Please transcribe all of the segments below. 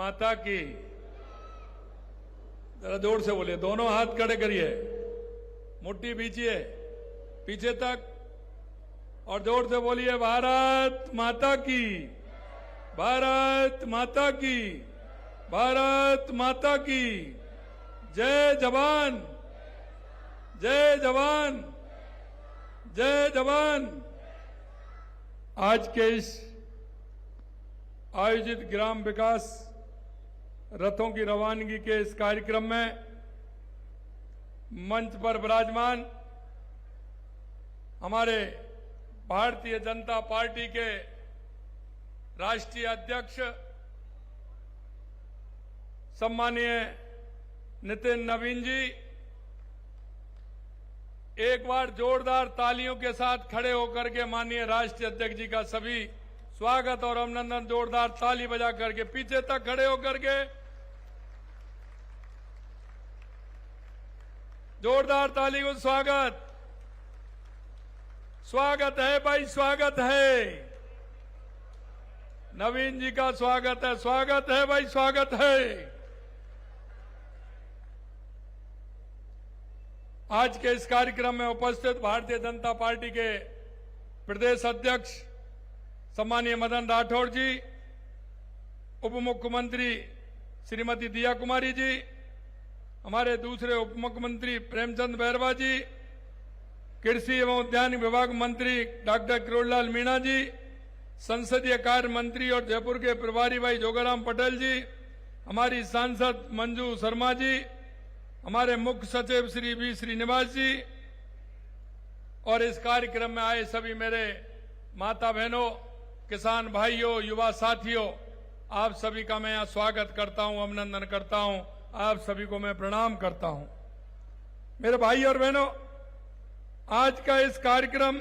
माता की। जरा जोर से बोलिए, दोनों हाथ खड़े करिए, मुट्ठी पीछे पीछे तक, और जोर से बोलिए, भारत माता की, भारत माता की, भारत माता की। जय जवान, जय जवान, जय जवान। आज के इस आयोजित ग्राम विकास रथों की रवानगी के इस कार्यक्रम में मंच पर विराजमान हमारे भारतीय जनता पार्टी के राष्ट्रीय अध्यक्ष सम्मानीय नितिन नवीन जी, एक बार जोरदार तालियों के साथ खड़े होकर के माननीय राष्ट्रीय अध्यक्ष जी का सभी स्वागत और अभिनंदन। जोरदार ताली बजा करके पीछे तक खड़े होकर के जोरदार ताली को स्वागत, स्वागत है भाई, स्वागत है। नवीन जी का स्वागत है, स्वागत है भाई, स्वागत है। आज के इस कार्यक्रम में उपस्थित भारतीय जनता पार्टी के प्रदेश अध्यक्ष सम्मानीय मदन राठौड़ जी, उप मुख्यमंत्री श्रीमती दिया कुमारी जी, हमारे दूसरे उप मुख्यमंत्री प्रेमचंद बैरवा जी, कृषि एवं उद्यान विभाग मंत्री डॉक्टर किरोड़लाल मीणा जी, संसदीय कार्य मंत्री और जयपुर के प्रभारी भाई जोगाराम पटेल जी, हमारी सांसद मंजू शर्मा जी, हमारे मुख्य सचिव श्री वी श्रीनिवास जी, और इस कार्यक्रम में आए सभी मेरे माता बहनों, किसान भाइयों, युवा साथियों, आप सभी का मैं यहाँ स्वागत करता हूँ, अभिनंदन करता हूँ। आप सभी को मैं प्रणाम करता हूँ। मेरे भाई और बहनों, आज का इस कार्यक्रम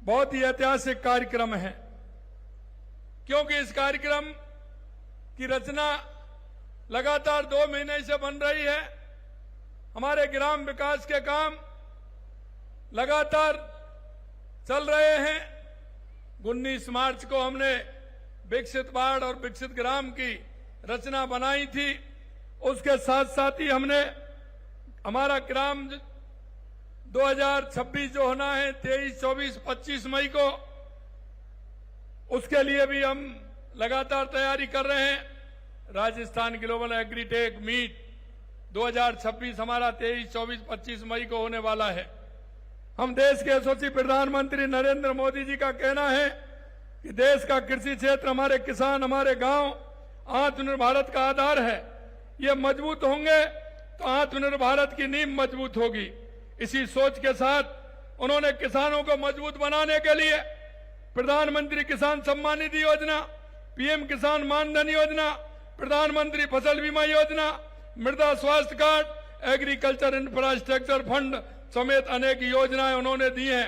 बहुत ही ऐतिहासिक कार्यक्रम है, क्योंकि इस कार्यक्रम की रचना लगातार 2 महीने से बन रही है। हमारे ग्राम विकास के काम लगातार चल रहे हैं। 19 मार्च को हमने विकसित वार्ड और विकसित ग्राम की रचना बनाई थी। उसके साथ साथ ही हमने हमारा ग्राम 2026 जो होना है 23, 24, 25 मई को, उसके लिए भी हम लगातार तैयारी कर रहे हैं। राजस्थान ग्लोबल एग्रीटेक मीट 2026 हमारा 23, 24, 25 मई को होने वाला है। हम देश के यशस्वी प्रधानमंत्री नरेंद्र मोदी जी का कहना है कि देश का कृषि क्षेत्र, हमारे किसान, हमारे गांव आत्मनिर्भर भारत का आधार है। ये मजबूत होंगे तो आत्मनिर्भर भारत की नींव मजबूत होगी। इसी सोच के साथ उन्होंने किसानों को मजबूत बनाने के लिए प्रधानमंत्री किसान सम्मान निधि योजना, पीएम किसान मानधन योजना, प्रधानमंत्री फसल बीमा योजना, मृदा स्वास्थ्य कार्ड, एग्रीकल्चर इंफ्रास्ट्रक्चर फंड समेत अनेक योजनाएं उन्होंने दी हैं।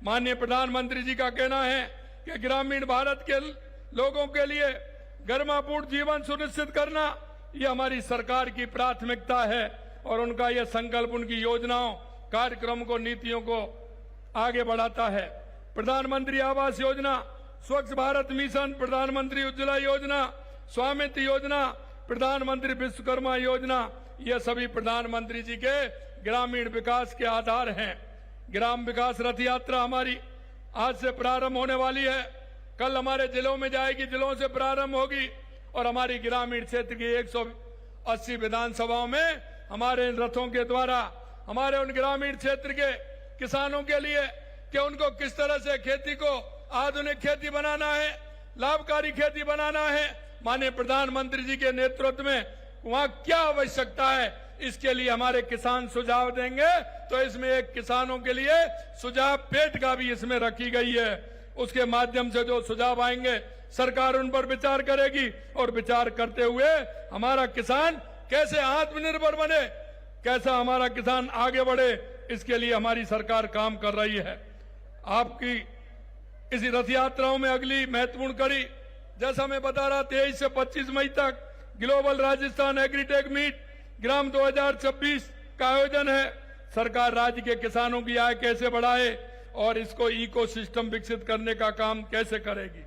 माननीय प्रधानमंत्री जी का कहना है कि ग्रामीण भारत के लोगों के लिए गर्मापूर्ण जीवन सुनिश्चित करना ये हमारी सरकार की प्राथमिकता है, और उनका यह संकल्प उनकी योजनाओं, कार्यक्रम को, नीतियों को आगे बढ़ाता है। प्रधानमंत्री आवास योजना, स्वच्छ भारत मिशन, प्रधानमंत्री उज्ज्वला योजना, स्वामित्व योजना, प्रधानमंत्री विश्वकर्मा योजना, ये सभी प्रधानमंत्री जी के ग्रामीण विकास के आधार हैं। ग्राम विकास रथ यात्रा हमारी आज से प्रारंभ होने वाली है। कल हमारे जिलों में जाएगी, जिलों से प्रारंभ होगी, और हमारी ग्रामीण क्षेत्र की 180 विधानसभाओं में हमारे इन रथों के द्वारा हमारे उन ग्रामीण क्षेत्र के किसानों के लिए कि उनको किस तरह से खेती को आधुनिक खेती बनाना है, लाभकारी खेती बनाना है, माननीय प्रधानमंत्री जी के नेतृत्व में वहां क्या आवश्यकता है, इसके लिए हमारे किसान सुझाव देंगे। तो इसमें एक किसानों के लिए सुझाव पेट का भी इसमें रखी गई है। उसके माध्यम से जो सुझाव आएंगे सरकार उन पर विचार करेगी, और विचार करते हुए हमारा किसान कैसे आत्मनिर्भर बने, कैसा हमारा किसान आगे बढ़े, इसके लिए हमारी सरकार काम कर रही है। आपकी इसी रथ यात्राओं में अगली महत्वपूर्ण कड़ी, जैसा मैं बता रहा, 23 से 25 मई तक ग्लोबल राजस्थान एग्रीटेक मीट ग्राम 2026 का आयोजन है। सरकार राज्य के किसानों की आय कैसे बढ़ाए और इसको इकोसिस्टम विकसित करने का काम कैसे करेगी।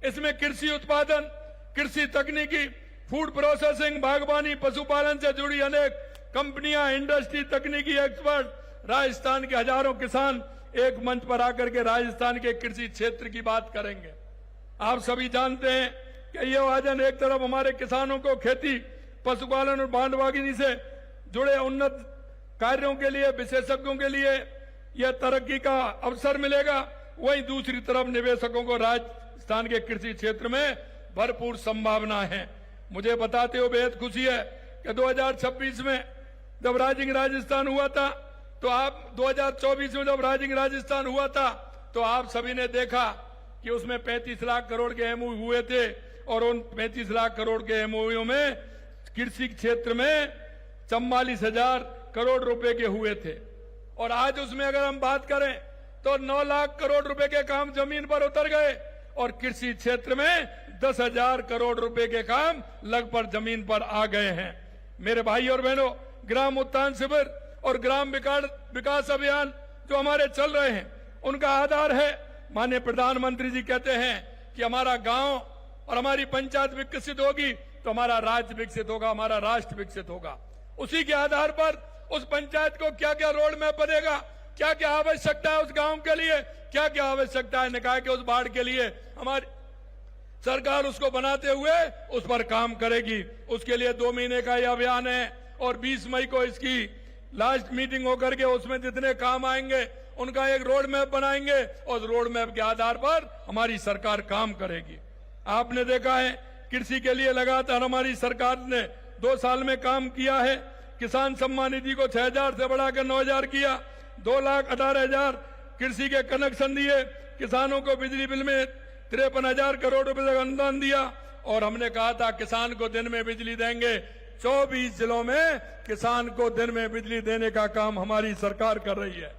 इसमें कृषि उत्पादन, कृषि तकनीकी, फूड प्रोसेसिंग, बागवानी, पशुपालन से जुड़ी अनेक कंपनियां, इंडस्ट्री, तकनीकी एक्सपर्ट, राजस्थान के हजारों किसान एक मंच पर आकर के राजस्थान के कृषि क्षेत्र की बात करेंगे। आप सभी जानते हैं कि ये आयोजन एक तरफ हमारे किसानों को खेती, पशुपालन और बागवानी से जुड़े उन्नत कार्यों के लिए, विशेषज्ञों के लिए यह तरक्की का अवसर मिलेगा, वहीं दूसरी तरफ निवेशकों को राजस्थान के कृषि क्षेत्र में भरपूर संभावना है। मुझे बताते हुए बेहद खुशी है कि 2026 में जब राइजिंग राजस्थान हुआ था तो आप 2024 में जब राइजिंग राजस्थान हुआ था तो आप सभी ने देखा कि उसमें 35 लाख करोड़ के एमओयू हुए थे और उन 35 लाख करोड़ के एमओयू में कृषि क्षेत्र में 44,000 करोड़ रुपए के हुए थे। और आज उसमें अगर हम बात करें तो 9 लाख करोड़ रुपए के काम जमीन पर उतर गए और कृषि क्षेत्र में 10,000 करोड़ रुपए के काम लगभग जमीन पर आ गए हैं। मेरे भाई और बहनों, ग्राम उत्थान शिविर और ग्राम विकास अभियान जो हमारे चल रहे हैं उनका आधार है, माननीय प्रधानमंत्री जी कहते हैं कि हमारा गांव और हमारी पंचायत विकसित होगी तो हमारा राज्य विकसित होगा, हमारा राष्ट्र विकसित होगा। उसी के आधार पर उस पंचायत को क्या क्या रोड मैप बनेगा, क्या क्या आवश्यकता है उस गांव के लिए, क्या क्या आवश्यकता है निकाय के उस बाढ़ के लिए, हमारी सरकार उसको बनाते हुए उस पर काम करेगी। उसके लिए 2 महीने का यह अभियान है और 20 मई को इसकी लास्ट मीटिंग होकर के उसमें जितने काम आएंगे उनका एक रोड मैप बनाएंगे और रोड मैप के आधार पर हमारी सरकार काम करेगी। आपने देखा है कृषि के लिए लगातार हमारी सरकार ने 2 साल में काम किया है। किसान सम्मान निधि को 6,000 से बढ़ाकर 9,000 किया, 2,18,000 कृषि के कनेक्शन दिए, किसानों को बिजली बिल में 53,000 करोड़ रुपए तक अनुदान दिया और हमने कहा था किसान को दिन में बिजली देंगे। 24 जिलों में किसान को दिन में बिजली देने का काम हमारी सरकार कर रही है।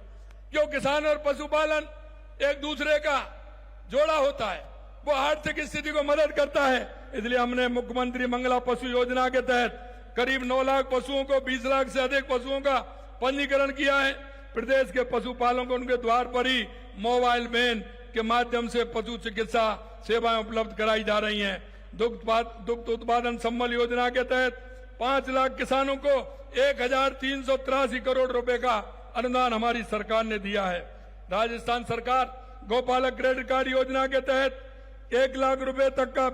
क्यों? किसान और पशुपालन एक दूसरे का जोड़ा होता है, वो आर्थिक स्थिति को मदद करता है। इसलिए हमने मुख्यमंत्री मंगला पशु योजना के तहत करीब 9 लाख पशुओं को 20 लाख से अधिक पशुओं का पंजीकरण किया है। प्रदेश के पशुपालकों को उनके द्वार पर ही मोबाइल वैन के माध्यम से पशु चिकित्सा सेवाएं उपलब्ध कराई जा रही हैं। दुग्ध उत्पादन संबल योजना के तहत 5 लाख किसानों को 1,383 करोड़ रुपए का अनुदान हमारी सरकार ने दिया है। राजस्थान सरकार गौपालक क्रेडिट कार्ड योजना के तहत 1 लाख रुपए तक का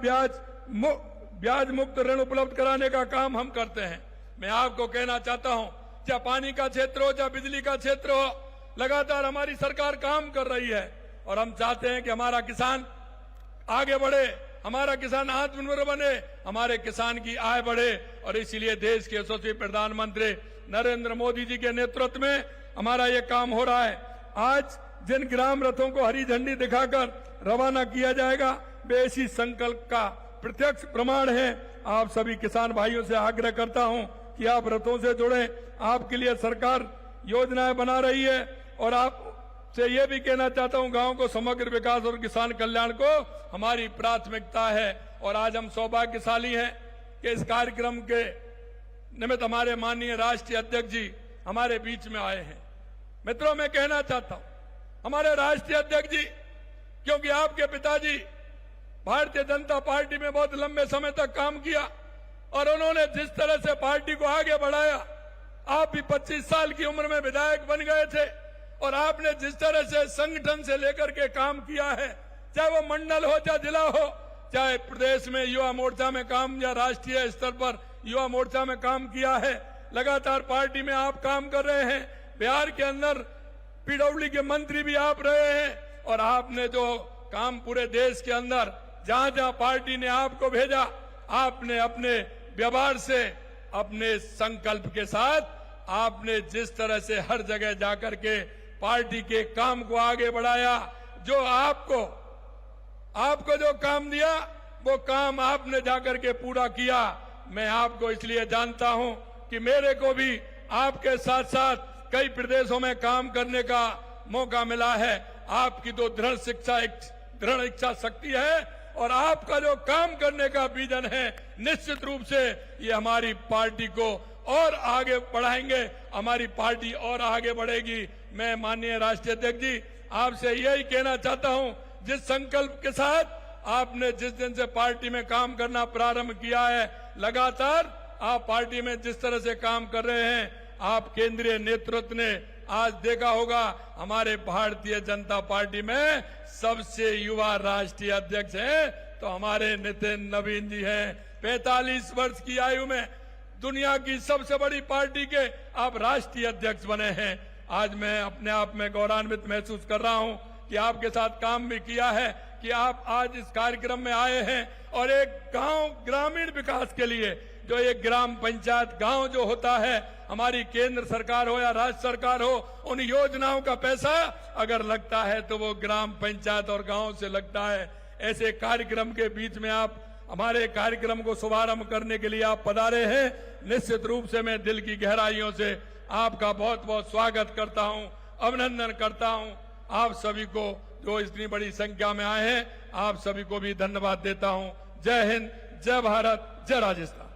ब्याज मुक्त ऋण उपलब्ध कराने का काम हम करते हैं। मैं आपको कहना चाहता हूं, चाहे पानी का क्षेत्र हो, चाहे बिजली का क्षेत्र हो, लगातार हमारी सरकार काम कर रही है और हम चाहते हैं कि हमारा किसान आगे बढ़े, हमारा किसान आत्मनिर्भर बने, हमारे किसान की आय बढ़े। और इसीलिए देश के यशस्वी प्रधानमंत्री नरेंद्र मोदी जी के नेतृत्व में हमारा ये काम हो रहा है। आज जिन ग्राम रथों को हरी झंडी दिखाकर रवाना किया जाएगा वे इसी संकल्प का प्रत्यक्ष प्रमाण है। आप सभी किसान भाइयों से आग्रह करता हूं कि आप रथों से जुड़े, आपके लिए सरकार योजनाएं बना रही है और आप से ये भी कहना चाहता हूं गांव को समग्र विकास और किसान कल्याण को हमारी प्राथमिकता है। और आज हम सौभाग्यशाली हैं कि इस कार्यक्रम के निमित्त हमारे माननीय राष्ट्रीय अध्यक्ष जी हमारे बीच में आए हैं। मित्रों, मैं कहना चाहता हूं हमारे राष्ट्रीय अध्यक्ष जी, क्योंकि आपके पिताजी भारतीय जनता पार्टी में बहुत लंबे समय तक काम किया और उन्होंने जिस तरह से पार्टी को आगे बढ़ाया, आप भी 25 साल की उम्र में विधायक बन गए थे और आपने जिस तरह से संगठन से लेकर के काम किया है, चाहे वो मंडल हो, चाहे जिला हो, चाहे प्रदेश में युवा मोर्चा में काम या राष्ट्रीय स्तर पर युवा मोर्चा में काम किया है, लगातार पार्टी में आप काम कर रहे हैं। बिहार के अंदर पीडब्ल्यूडी के मंत्री भी आप रहे हैं और आपने जो काम पूरे देश के अंदर जहां जहां पार्टी ने आपको भेजा, आपने अपने व्यवहार से, अपने संकल्प के साथ आपने जिस तरह से हर जगह जाकर के पार्टी के काम को आगे बढ़ाया, जो आपको जो काम दिया वो काम आपने जाकर के पूरा किया। मैं आपको इसलिए जानता हूं कि मेरे को भी आपके साथ साथ कई प्रदेशों में काम करने का मौका मिला है। आपकी तो दृढ़ इच्छा शक्ति है और आपका जो काम करने का विजन है, निश्चित रूप से ये हमारी पार्टी को और आगे बढ़ाएंगे, हमारी पार्टी और आगे बढ़ेगी। मैं माननीय राष्ट्रीय अध्यक्ष जी आपसे यही कहना चाहता हूं, जिस संकल्प के साथ आपने जिस दिन से पार्टी में काम करना प्रारंभ किया है, लगातार आप पार्टी में जिस तरह से काम कर रहे हैं, आप केंद्रीय नेतृत्व ने आज देखा होगा, हमारे भारतीय जनता पार्टी में सबसे युवा राष्ट्रीय अध्यक्ष हैं तो हमारे नितिन नवीन जी हैं। 45 वर्ष की आयु में दुनिया की सबसे बड़ी पार्टी के आप राष्ट्रीय अध्यक्ष बने हैं। आज मैं अपने आप में गौरवान्वित महसूस कर रहा हूं कि आपके साथ काम भी किया है, कि आप आज इस कार्यक्रम में आए हैं और एक गांव ग्रामीण विकास के लिए, जो एक ग्राम पंचायत गांव जो होता है, हमारी केंद्र सरकार हो या राज्य सरकार हो, उन योजनाओं का पैसा अगर लगता है तो वो ग्राम पंचायत और गांव से लगता है। ऐसे कार्यक्रम के बीच में आप हमारे कार्यक्रम को शुभारंभ करने के लिए आप पधारे हैं। निश्चित रूप से मैं दिल की गहराइयों से आपका बहुत बहुत स्वागत करता हूं, अभिनंदन करता हूं। आप सभी को जो इतनी बड़ी संख्या में आए हैं, आप सभी को भी धन्यवाद देता हूं। जय हिंद, जय भारत, जय राजस्थान।